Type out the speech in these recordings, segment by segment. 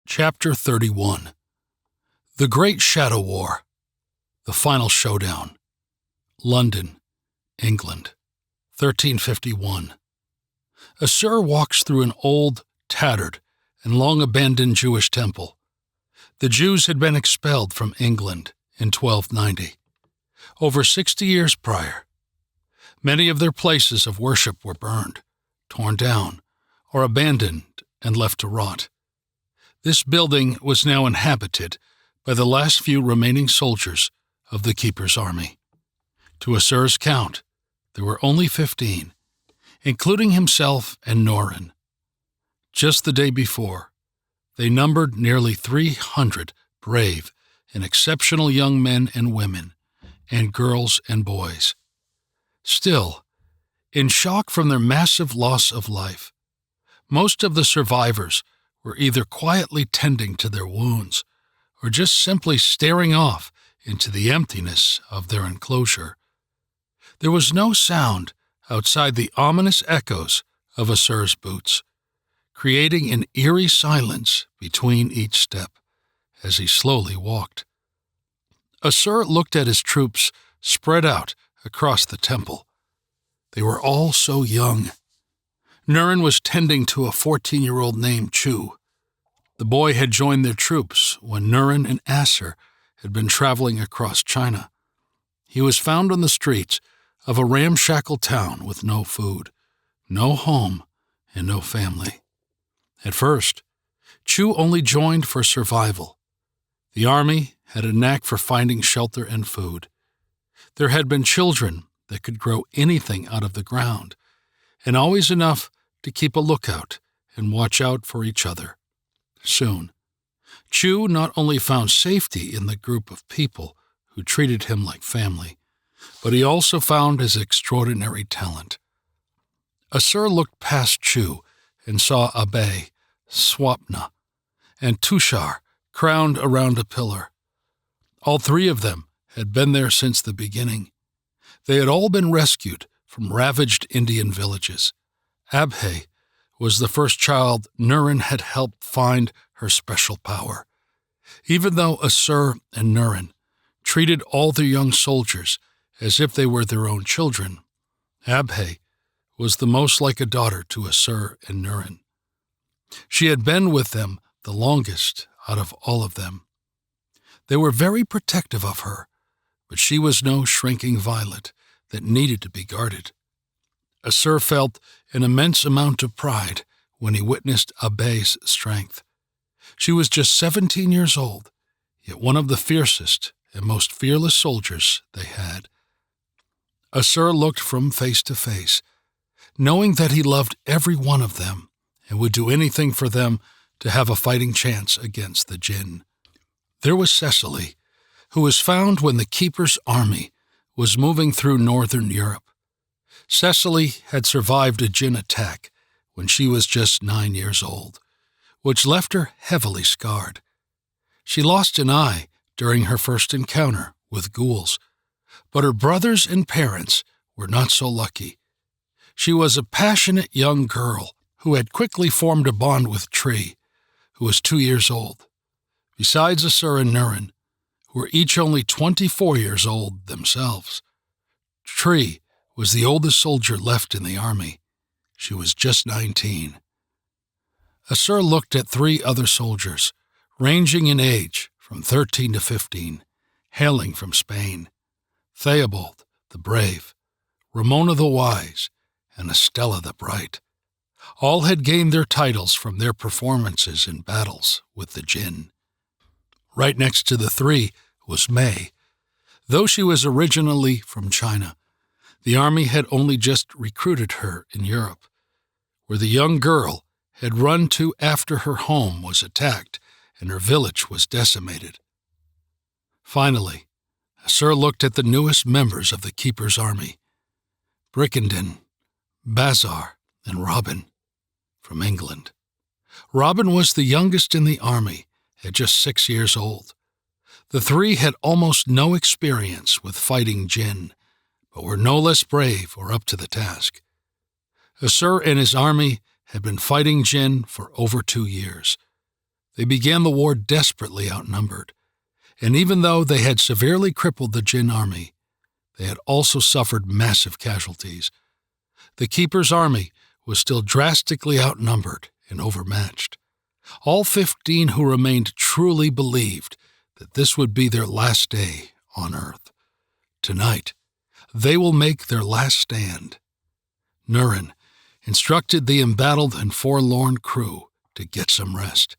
Chapter 31. The Great Shadow War. The Final Showdown. London, England, 1351. Assur walks through an old, tattered, and long-abandoned Jewish temple. The Jews had been expelled from England in 1290, over 60 years prior. Many of their places of worship were burned, torn down, or abandoned and left to rot. This building was now inhabited by the last few remaining soldiers of the Keeper's army. To Assur's count, there were only 15, including himself and Norin. Just the day before, they numbered nearly 300 brave and exceptional young men and women, and girls and boys. Still, in shock from their massive loss of life, most of the survivors were either quietly tending to their wounds or just simply staring off into the emptiness of their enclosure. There was no sound outside the ominous echoes of Assur's boots, creating an eerie silence between each step as he slowly walked. Assur looked at his troops spread out across the temple. They were all so young. Nurin was tending to a 14-year-old named Chu. The boy had joined their troops when Nurin and Assur had been traveling across China. He was found on the streets of a ramshackle town with no food, no home, and no family. At first, Chu only joined for survival. The army had a knack for finding shelter and food. There had been children that could grow anything out of the ground, and always enough to keep a lookout and watch out for each other. Soon, Chu not only found safety in the group of people who treated him like family, but he also found his extraordinary talent. Assur looked past Chu and saw Abe, Swapna, and Tushar crowned around a pillar. All three of them had been there since the beginning. They had all been rescued from ravaged Indian villages. Abhay was the first child Nurin had helped find her special power. Even though Assur and Nurin treated all their young soldiers as if they were their own children, Abhay was the most like a daughter to Assur and Nurin. She had been with them the longest out of all of them. They were very protective of her, but she was no shrinking violet that needed to be guarded. Assur felt an immense amount of pride when he witnessed Abe's strength. She was just 17 years old, yet one of the fiercest and most fearless soldiers they had. Assur looked from face to face, knowing that he loved every one of them and would do anything for them to have a fighting chance against the Jinn. There was Cecily, who was found when the Keeper's army was moving through northern Europe. Cecily had survived a Jinn attack when she was just 9 years old, which left her heavily scarred. She lost an eye during her first encounter with ghouls, but her brothers and parents were not so lucky. She was a passionate young girl who had quickly formed a bond with Tree, who was 2 years old. Besides Assur and Nurin, who were each only 24 years old themselves, Tree was the oldest soldier left in the army. She was just 19. Assur looked at 3 other soldiers, ranging in age from 13 to 15, hailing from Spain: Theobald the Brave, Ramona the Wise, and Estella the Bright. All had gained their titles from their performances in battles with the Jinn. Right next to the 3 was May. Though she was originally from China, the army had only just recruited her in Europe, where the young girl had run to after her home was attacked and her village was decimated. Finally, Assur looked at the newest members of the Keeper's army: Brickenden, Bazar, and Robin, from England. Robin was the youngest in the army, at just 6 years old. The 3 had almost no experience with fighting Jinn, but were no less brave or up to the task. Assur and his army had been fighting Jinn for over 2 years. They began the war desperately outnumbered, and even though they had severely crippled the Jinn army, they had also suffered massive casualties. The Keeper's army was still drastically outnumbered and overmatched. All 15 who remained truly believed that this would be their last day on Earth. Tonight, they will make their last stand. Nurin instructed the embattled and forlorn crew to get some rest,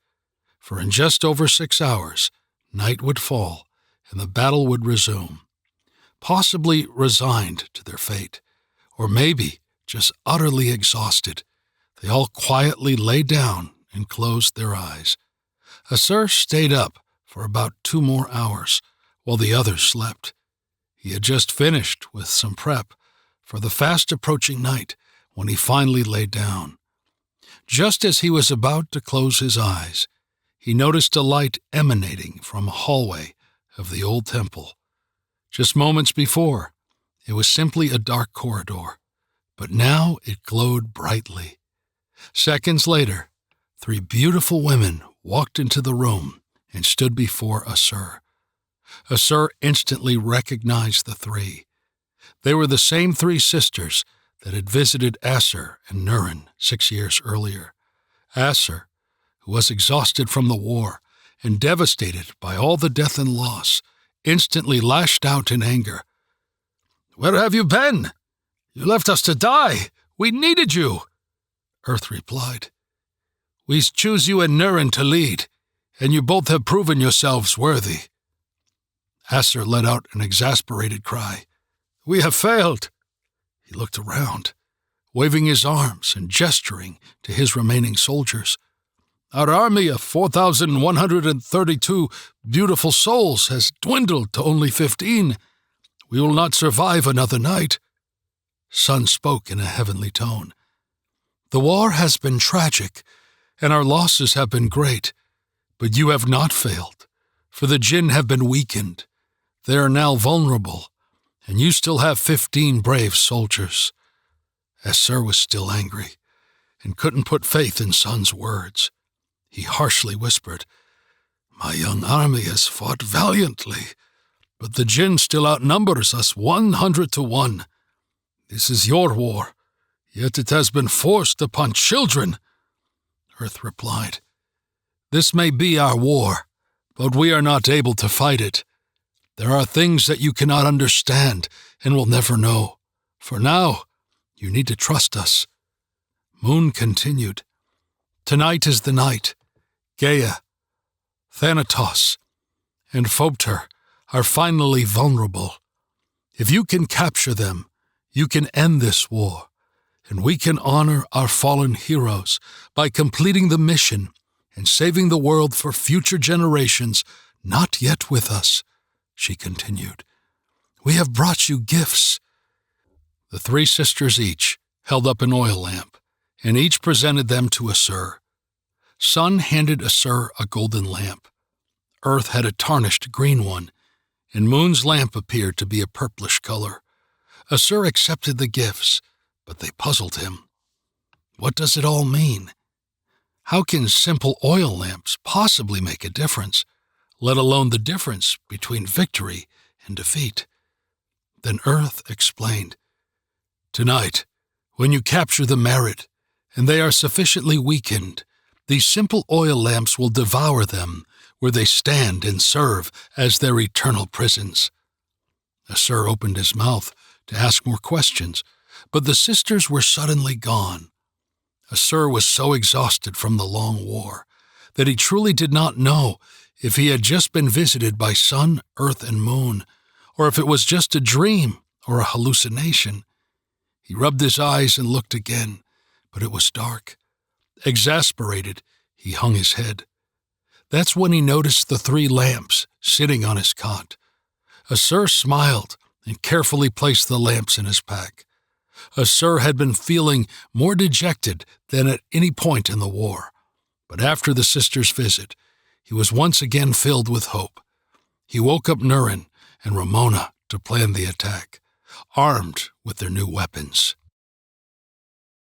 for in just over 6 hours, night would fall and the battle would resume. Possibly resigned to their fate, or maybe just utterly exhausted, they all quietly lay down and closed their eyes. Assur stayed up for about 2 more hours, while the others slept. He had just finished with some prep for the fast-approaching night when he finally lay down. Just as he was about to close his eyes, he noticed a light emanating from a hallway of the old temple. Just moments before, it was simply a dark corridor, but now it glowed brightly. Seconds later, 3 beautiful women walked into the room and stood before Assur. Assur instantly recognized the 3. They were the same 3 sisters that had visited Assur and Nurin 6 years earlier. Assur, who was exhausted from the war and devastated by all the death and loss, instantly lashed out in anger. "Where have you been? You left us to die. We needed you." Earth replied, "We choose you and Nurin to lead, and you both have proven yourselves worthy." Assur let out an exasperated cry. "We have failed." He looked around, waving his arms and gesturing to his remaining soldiers. "Our army of 4,132 beautiful souls has dwindled to only 15. We will not survive another night." Sun spoke in a heavenly tone. "The war has been tragic, and our losses have been great, but you have not failed, for the Jinn have been weakened. They are now vulnerable, and you still have 15 brave soldiers." Assur was still angry and couldn't put faith in Sun's words. He harshly whispered, "My young army has fought valiantly, but the Jinn still outnumbers us 100 to 1. This is your war, yet it has been forced upon children." Earth replied, "This may be our war, but we are not able to fight it. There are things that you cannot understand and will never know. For now, you need to trust us." Moon continued, "Tonight is the night. Gaia, Thanatos, and Phobter are finally vulnerable. If you can capture them, you can end this war, and we can honor our fallen heroes by completing the mission and saving the world for future generations not yet with us," she continued. "We have brought you gifts." The 3 sisters each held up an oil lamp, and each presented them to Assur. Sun handed Assur a golden lamp. Earth had a tarnished green one, and Moon's lamp appeared to be a purplish color. Assur accepted the gifts, but they puzzled him. What does it all mean? How can simple oil lamps possibly make a difference, let alone the difference between victory and defeat? Then Earth explained, "Tonight, when you capture the Merit, and they are sufficiently weakened, these simple oil lamps will devour them where they stand and serve as their eternal prisons." Assur opened his mouth to ask more questions, but the sisters were suddenly gone. Assur was so exhausted from the long war that he truly did not know if he had just been visited by Sun, Earth, and Moon, or if it was just a dream or a hallucination. He rubbed his eyes and looked again, but it was dark. Exasperated, he hung his head. That's when he noticed the 3 lamps sitting on his cot. Assur smiled and carefully placed the lamps in his pack. Assur had been feeling more dejected than at any point in the war, but after the sisters' visit, he was once again filled with hope. He woke up Nurin and Ramona to plan the attack, armed with their new weapons.